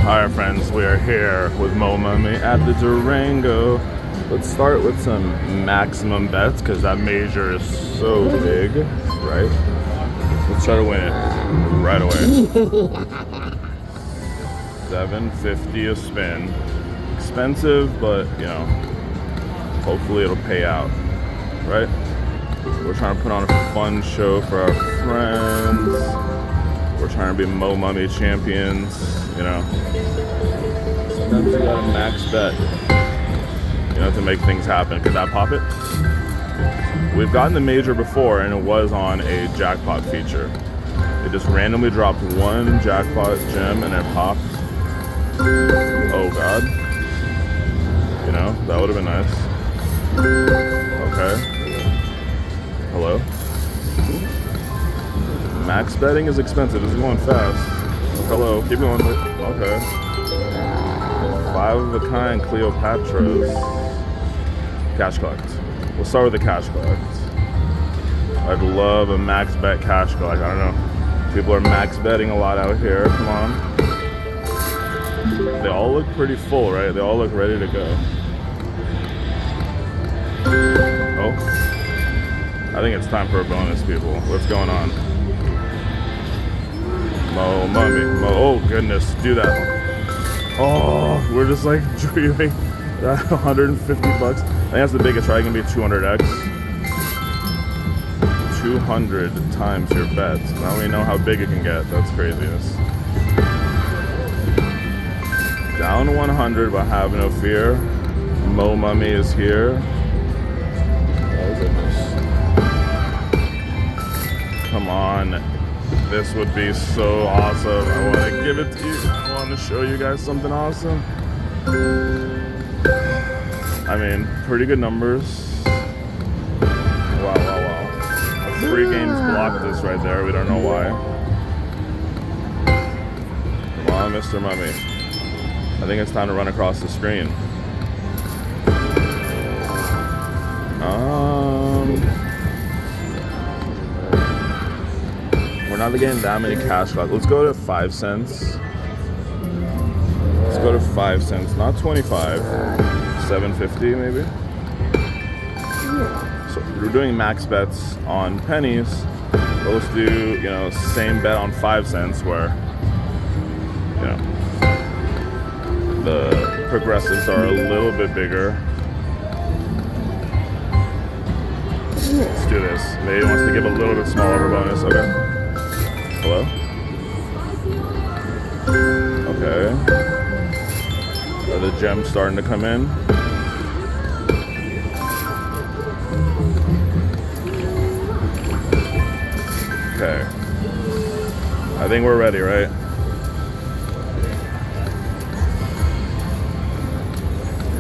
Alright friends, we are here with Mo Mummy at the Durango. Let's start with some maximum bets because that major is so big, right? Let's try to win it right away. $7.50 a spin. Expensive, but you know, hopefully it'll pay out, right? We're trying to put on a fun show for our friends. We're trying to be Mo Mummy champions, you know. Sometimes you gotta max bet, you know, to make things happen. Could that pop it? We've gotten the major before and it was on a jackpot feature. It just randomly dropped one jackpot gem and it popped. Oh God. You know, that would have been nice. Okay. Hello? Max betting is expensive. This is going fast. Hello, keep going. Okay. 5 of a kind Cleopatra's. Cash collect. We'll start with the cash collect. I'd love a max bet cash collect. I don't know. People are max betting a lot out here. Come on. They all look pretty full, right? They all look ready to go. Oh. I think it's time for a bonus, people. What's going on? Mo Mummy. Oh goodness, do that. Oh, we're just like dreaming that 150 bucks. I think that's the biggest, right? It can be 200x. 200 times your bets. Now we know how big it can get. That's craziness. Down 100, but have no fear. Mo Mummy is here. Oh goodness. Come on. This would be so awesome. I want to give it to you. I want to show you guys something awesome. I mean, pretty good numbers. Wow, wow, wow. 3 games blocked this right there. We don't know why. Come on, Mr. Mummy. I think it's time to run across the screen. We're not getting that many cash collects. Let's go to 5 cents. Let's go to 5 cents, not 25. 7.50 maybe. So we're doing max bets on pennies. But let's do, you know, same bet on 5 cents where, you know, the progressives are a little bit bigger. Let's do this. Maybe wants to give a little bit smaller of a bonus. Okay. Hello? Okay. Are the gems starting to come in? Okay. I think we're ready, right?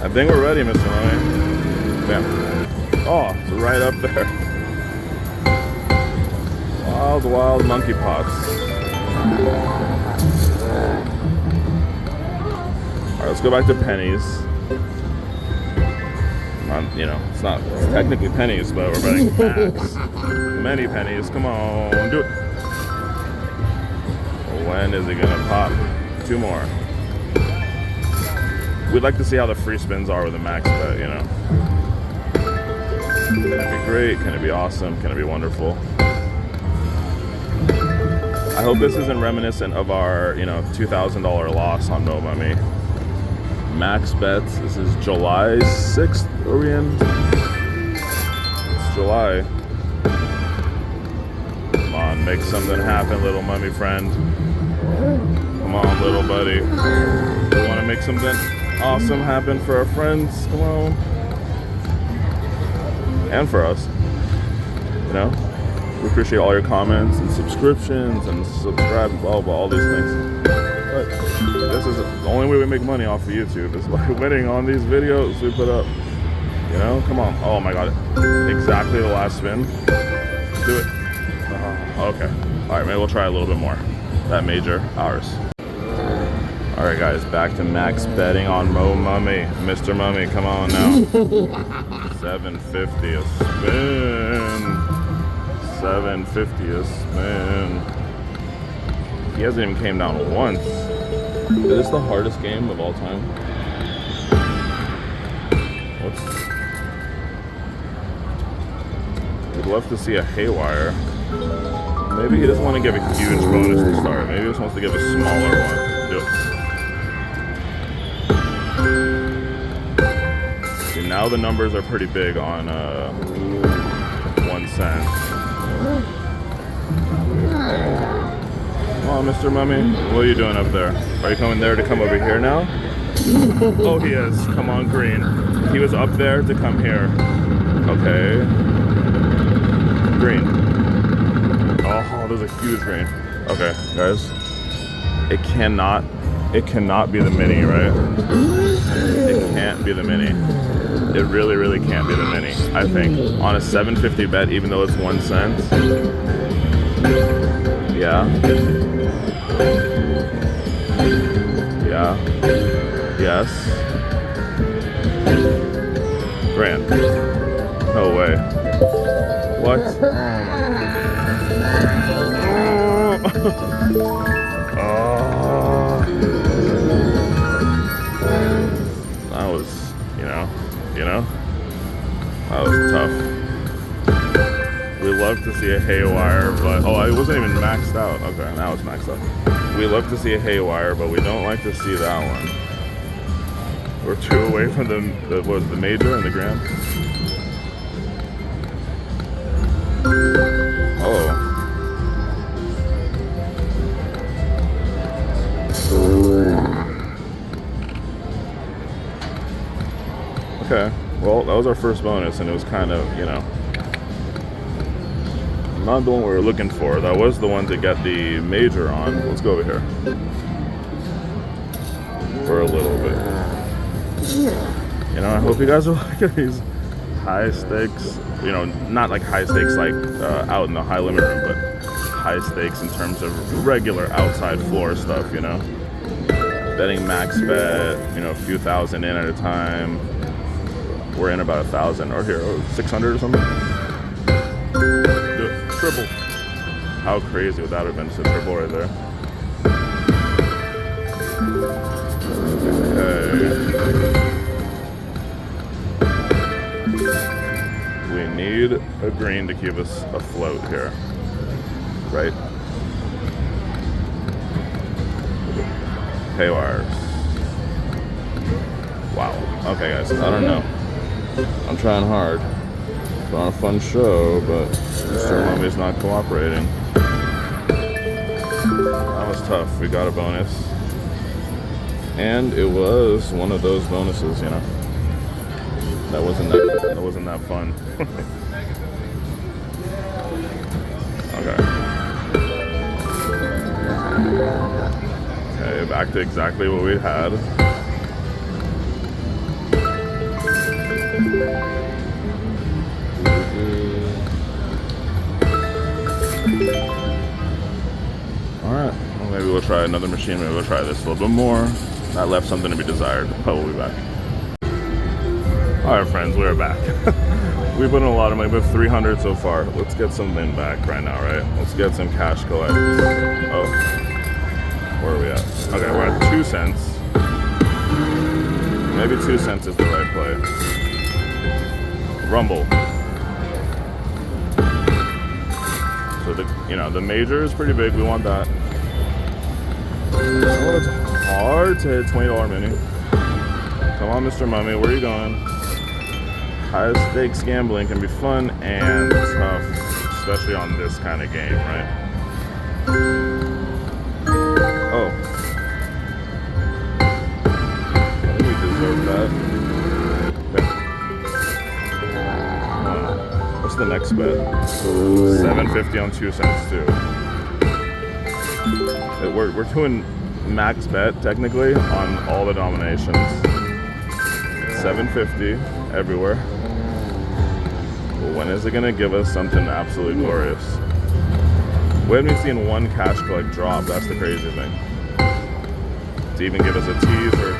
I think we're ready, Mr. Mummy. Damn. Oh, it's right up there. Wild monkey pots. Alright, let's go back to pennies. You know, it's technically pennies, but we're betting max. Many pennies. Come on, do it. When is it gonna pop? 2 more. We'd like to see how the free spins are with a max bet, you know. Can it be great? Can it be awesome? Can it be wonderful? I hope this isn't reminiscent of our, you know, $2,000 loss on Mo Mummy. Max bets. This is July 6th. Are we in? It's July. Come on, make something happen, little mummy friend. Come on, little buddy. We want to make something awesome happen for our friends. Come on. And for us. You know? We appreciate all your comments and subscriptions and subscribe, blah, blah, all these things. But this is the only way we make money off of YouTube is by winning on these videos we put up. You know, come on. Oh my God. Exactly the last spin. Do it. Okay. All right, maybe we'll try a little bit more. That major, ours. All right, guys, back to max betting on Mo Mummy. Mr. Mummy, come on now. $7.50 a spin. $7.50 a spin. He hasn't even came down once. Is this the hardest game of all time? Whoops. We'd love to see a haywire. Maybe he doesn't want to give a huge bonus to start. Maybe he just wants to give a smaller one. See, now the numbers are pretty big on 1 cent. Come on, Mr. Mummy. What are you doing up there? Are you coming there to come over here now? Oh, he is. Come on, green. He was up there to come here. Okay. Green. Oh, there's a huge green. Okay, guys. It cannot be the mini, right? It can't be the mini. It really, really can't be the mini, I think. On a 750 bet, even though it's 1 cent. Yeah. Yeah. Yes. Grand. No way. What? Oh. That was, that was tough. We love to see a haywire, but it wasn't even maxed out. Okay, now it's maxed out. We love to see a haywire, but we don't like to see that one. We're 2 away from the major and the grand. Oh. Okay, well, that was our first bonus, and it was kind of, not the one we were looking for. That was the one to get the major on. Let's go over here for a little bit. I hope you guys are liking these high stakes. Not like high stakes like out in the high limit room, but high stakes in terms of regular outside floor stuff. Betting max bet. A few thousand in at a time. We're in about 1,000, or here, 600 or something. Triple. How crazy would that have been? It's a triple right there. Okay. We need a green to keep us afloat here. Right? Haywires. Wow. Okay, guys. I don't know. I'm trying hard. Put on a fun show, but Mr. Mummy's not cooperating. That was tough. We got a bonus. And it was one of those bonuses, That wasn't that fun. Okay. Okay, back to exactly what we had. Alright, well, maybe we'll try another machine. Maybe we'll try this a little bit more. That left something to be desired, but we'll be back. Alright, friends, we're back. We put in a lot of money. We have 300 so far. Let's get something back right now, right? Let's get some cash collect. Oh, where are we at? Okay, we're at 2 cents. Maybe 2 cents is the right play. Rumble. So the major is pretty big. We want that. Oh, it's hard to hit $20 mini. Come on, Mr. Mummy, where are you going? High stakes gambling can be fun and tough, especially on this kind of game, right? Oh. I think we deserve that. What's the next bet? 750 on 2 cents too. We're doing max bet technically on all the denominations. 750 everywhere. But when is it gonna give us something absolutely glorious? We haven't even seen one cash collect drop. That's the crazy thing. To even give us a tease or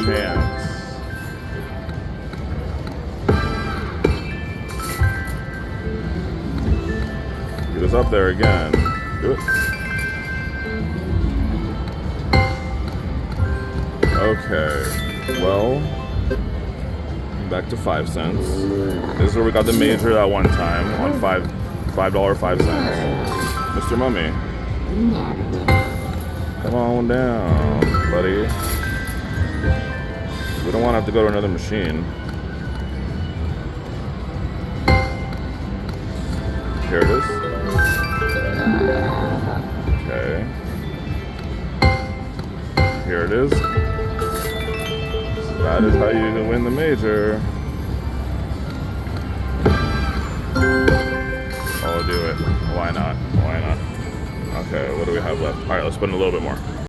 chance. Get us up there again. Do it. Okay, well, back to 5 cents. This is where we got the major that one time on $5.05. Mr. Mummy, come on down, buddy. We don't want to have to go to another machine. Here it is. Okay. Here it is. That is how you win the major. I'll do it. Why not? Why not? Okay, what do we have left? Alright, let's put in a little bit more.